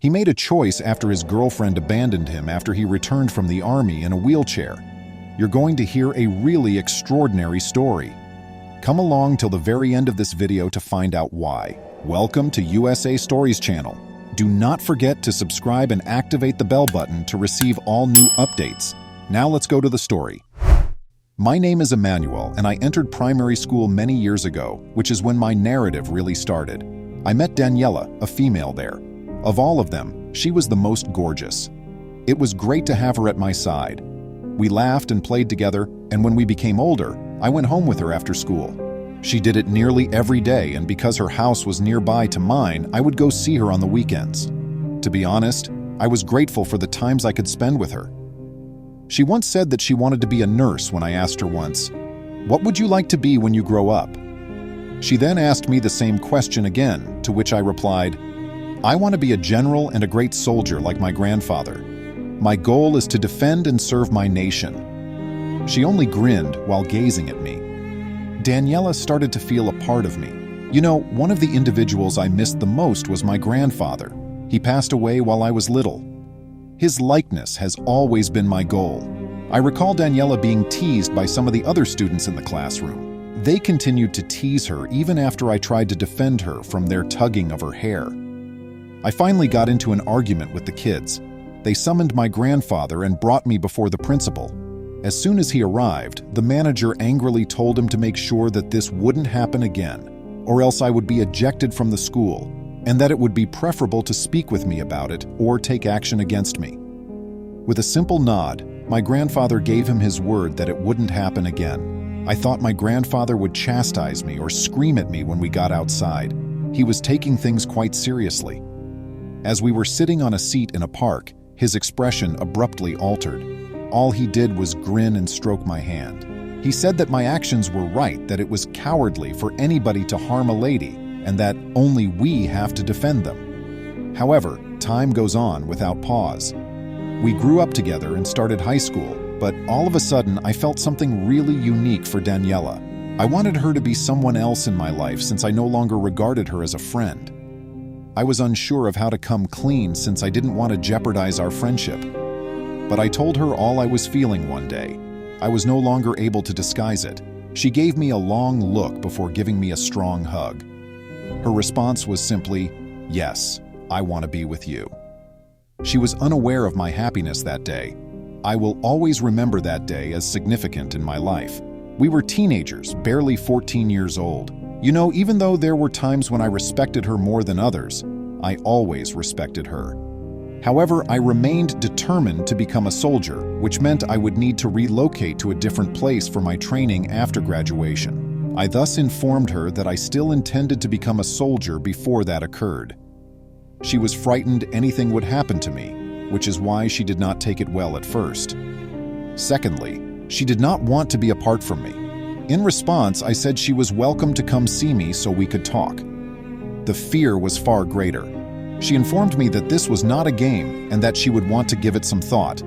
He made a choice after his girlfriend abandoned him after he returned from the army in a wheelchair. You're going to hear a really extraordinary story. Come along till the very end of this video to find out why. Welcome to USA Stories channel. Do not forget to subscribe and activate the bell button to receive all new updates. Now let's go to the story. My name is Emmanuel, and I entered primary school many years ago, which is when my narrative really started. I met Daniela, a female there. Of all of them, she was the most gorgeous. It was great to have her at my side. We laughed and played together, and when we became older, I went home with her after school. She did it nearly every day, and because her house was nearby to mine, I would go see her on the weekends. To be honest, I was grateful for the times I could spend with her. She once said that she wanted to be a nurse when I asked her once, "What would you like to be when you grow up?" She then asked me the same question again, to which I replied, "I want to be a general and a great soldier like my grandfather. My goal is to defend and serve my nation." She only grinned while gazing at me. Daniela started to feel a part of me. You know, one of the individuals I missed the most was my grandfather. He passed away while I was little. His likeness has always been my goal. I recall Daniela being teased by some of the other students in the classroom. They continued to tease her even after I tried to defend her from their tugging of her hair. I finally got into an argument with the kids. They summoned my grandfather and brought me before the principal. As soon as he arrived, the manager angrily told him to make sure that this wouldn't happen again, or else I would be ejected from the school, and that it would be preferable to speak with me about it or take action against me. With a simple nod, my grandfather gave him his word that it wouldn't happen again. I thought my grandfather would chastise me or scream at me when we got outside. He was taking things quite seriously. As we were sitting on a seat in a park, his expression abruptly altered. All he did was grin and stroke my hand. He said that my actions were right, that it was cowardly for anybody to harm a lady, and that only we have to defend them. However, time goes on without pause. We grew up together and started high school, but all of a sudden I felt something really unique for Daniela. I wanted her to be someone else in my life since I no longer regarded her as a friend. I was unsure of how to come clean since I didn't want to jeopardize our friendship. But I told her all I was feeling one day. I was no longer able to disguise it. She gave me a long look before giving me a strong hug. Her response was simply, "Yes, I want to be with you." She was unaware of my happiness that day. I will always remember that day as significant in my life. We were teenagers, barely 14 years old. You know, even though there were times when I respected her more than others, I always respected her. However, I remained determined to become a soldier, which meant I would need to relocate to a different place for my training after graduation. I thus informed her that I still intended to become a soldier before that occurred. She was frightened anything would happen to me, which is why she did not take it well at first. Secondly, she did not want to be apart from me. In response, I said she was welcome to come see me so we could talk. The fear was far greater. She informed me that this was not a game and that she would want to give it some thought.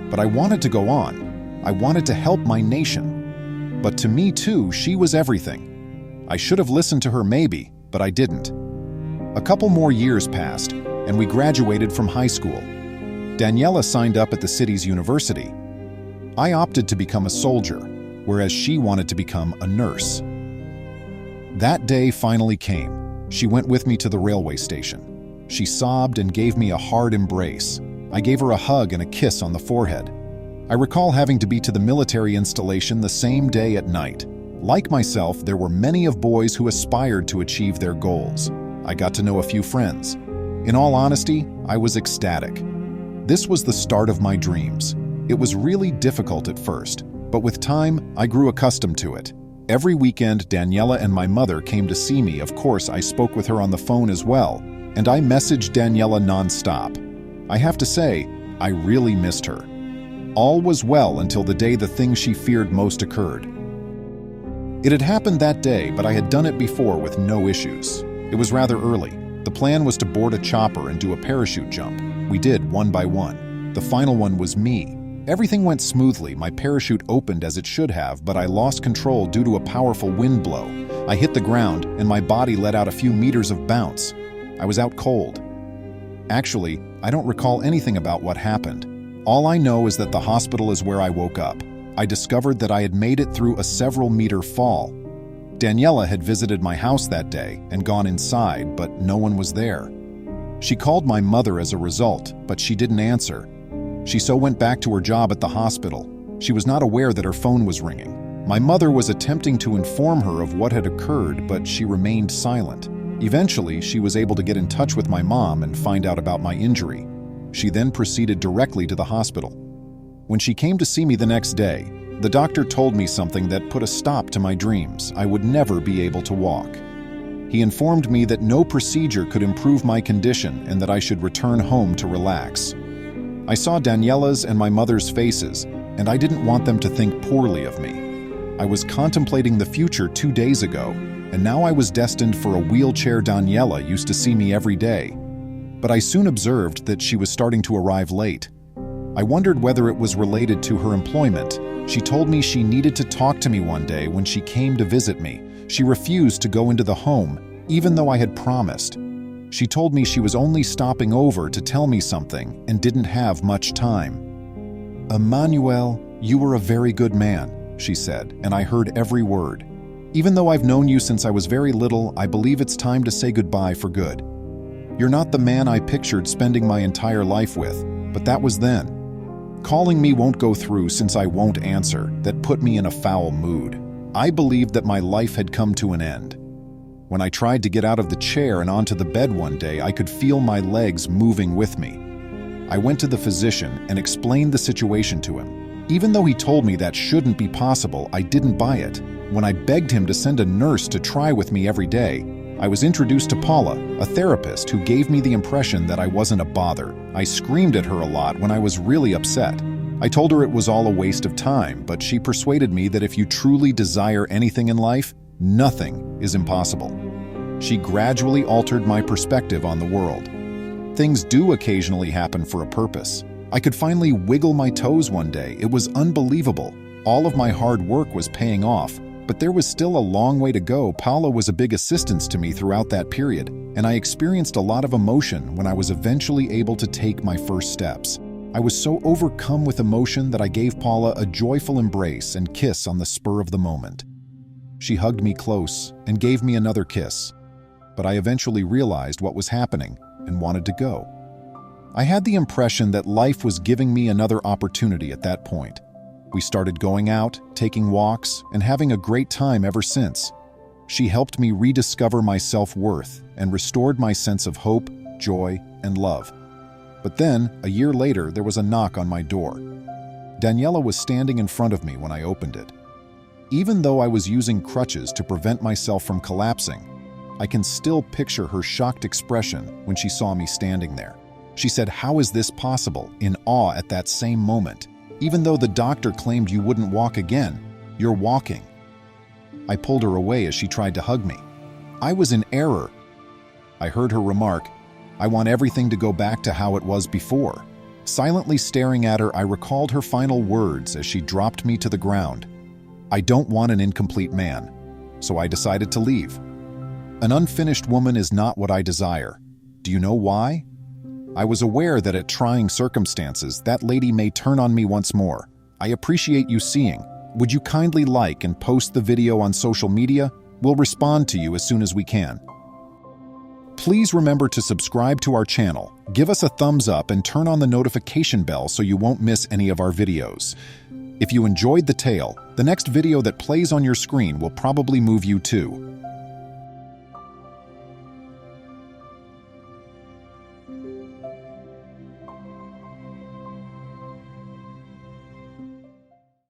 But I wanted to go on. I wanted to help my nation. But to me too, she was everything. I should have listened to her maybe, but I didn't. A couple more years passed, and we graduated from high school. Daniela signed up at the city's university. I opted to become a soldier, whereas she wanted to become a nurse. That day finally came. She went with me to the railway station. She sobbed and gave me a hard embrace. I gave her a hug and a kiss on the forehead. I recall having to be to the military installation the same day at night. Like myself, there were many of boys who aspired to achieve their goals. I got to know a few friends. In all honesty, I was ecstatic. This was the start of my dreams. It was really difficult at first, but with time, I grew accustomed to it. Every weekend, Daniela and my mother came to see me. Of course, I spoke with her on the phone as well, and I messaged Daniela nonstop. I have to say, I really missed her. All was well until the day the thing she feared most occurred. It had happened that day, but I had done it before with no issues. It was rather early. The plan was to board a chopper and do a parachute jump. We did one by one. The final one was me. Everything went smoothly. My parachute opened as it should have, but I lost control due to a powerful wind blow. I hit the ground, and my body let out a few meters of bounce. I was out cold. Actually, I don't recall anything about what happened. All I know is that the hospital is where I woke up. I discovered that I had made it through a several-meter fall. Daniela had visited my house that day and gone inside, but no one was there. She called my mother as a result, but she didn't answer. She went back to her job at the hospital. She was not aware that her phone was ringing. My mother was attempting to inform her of what had occurred, but she remained silent. Eventually, she was able to get in touch with my mom and find out about my injury. She then proceeded directly to the hospital. When she came to see me the next day, the doctor told me something that put a stop to my dreams. I would never be able to walk. He informed me that no procedure could improve my condition and that I should return home to relax. I saw Daniela's and my mother's faces, and I didn't want them to think poorly of me. I was contemplating the future 2 days ago, and now I was destined for a wheelchair. Daniela used to see me every day, but I soon observed that she was starting to arrive late. I wondered whether it was related to her employment. She told me she needed to talk to me one day when she came to visit me. She refused to go into the home, even though I had promised. She told me she was only stopping over to tell me something and didn't have much time. "Emmanuel, you were a very good man," she said, and I heard every word. "Even though I've known you since I was very little, I believe it's time to say goodbye for good. You're not the man I pictured spending my entire life with, but that was then. Calling me won't go through since I won't answer. That put me in a foul mood. I believed that my life had come to an end. When I tried to get out of the chair and onto the bed one day, I could feel my legs moving with me. I went to the physician and explained the situation to him. Even though he told me that shouldn't be possible, I didn't buy it. When I begged him to send a nurse to try with me every day, I was introduced to Paula, a therapist who gave me the impression that I wasn't a bother. I screamed at her a lot when I was really upset. I told her it was all a waste of time, but she persuaded me that if you truly desire anything in life, nothing is impossible. She gradually altered my perspective on the world. Things do occasionally happen for a purpose. I could finally wiggle my toes one day. It was unbelievable. All of my hard work was paying off, but there was still a long way to go. Paula was a big assistance to me throughout that period, and I experienced a lot of emotion when I was eventually able to take my first steps. I was so overcome with emotion that I gave Paula a joyful embrace and kiss on the spur of the moment. She hugged me close and gave me another kiss, but I eventually realized what was happening and wanted to go. I had the impression that life was giving me another opportunity at that point. We started going out, taking walks, and having a great time ever since. She helped me rediscover my self-worth and restored my sense of hope, joy, and love. But then, a year later, there was a knock on my door. Daniela was standing in front of me when I opened it. Even though I was using crutches to prevent myself from collapsing, I can still picture her shocked expression when she saw me standing there. She said, "How is this possible?" in awe at that same moment. "Even though the doctor claimed you wouldn't walk again, you're walking." I pulled her away as she tried to hug me. I was in error. I heard her remark, "I want everything to go back to how it was before." Silently staring at her, I recalled her final words as she dropped me to the ground. "I don't want an incomplete man," so I decided to leave. An unfinished woman is not what I desire. Do you know why? I was aware that at trying circumstances, that lady may turn on me once more. I appreciate you seeing. Would you kindly like and post the video on social media? We'll respond to you as soon as we can. Please remember to subscribe to our channel, give us a thumbs up, and turn on the notification bell so you won't miss any of our videos. If you enjoyed the tale, the next video that plays on your screen will probably move you too.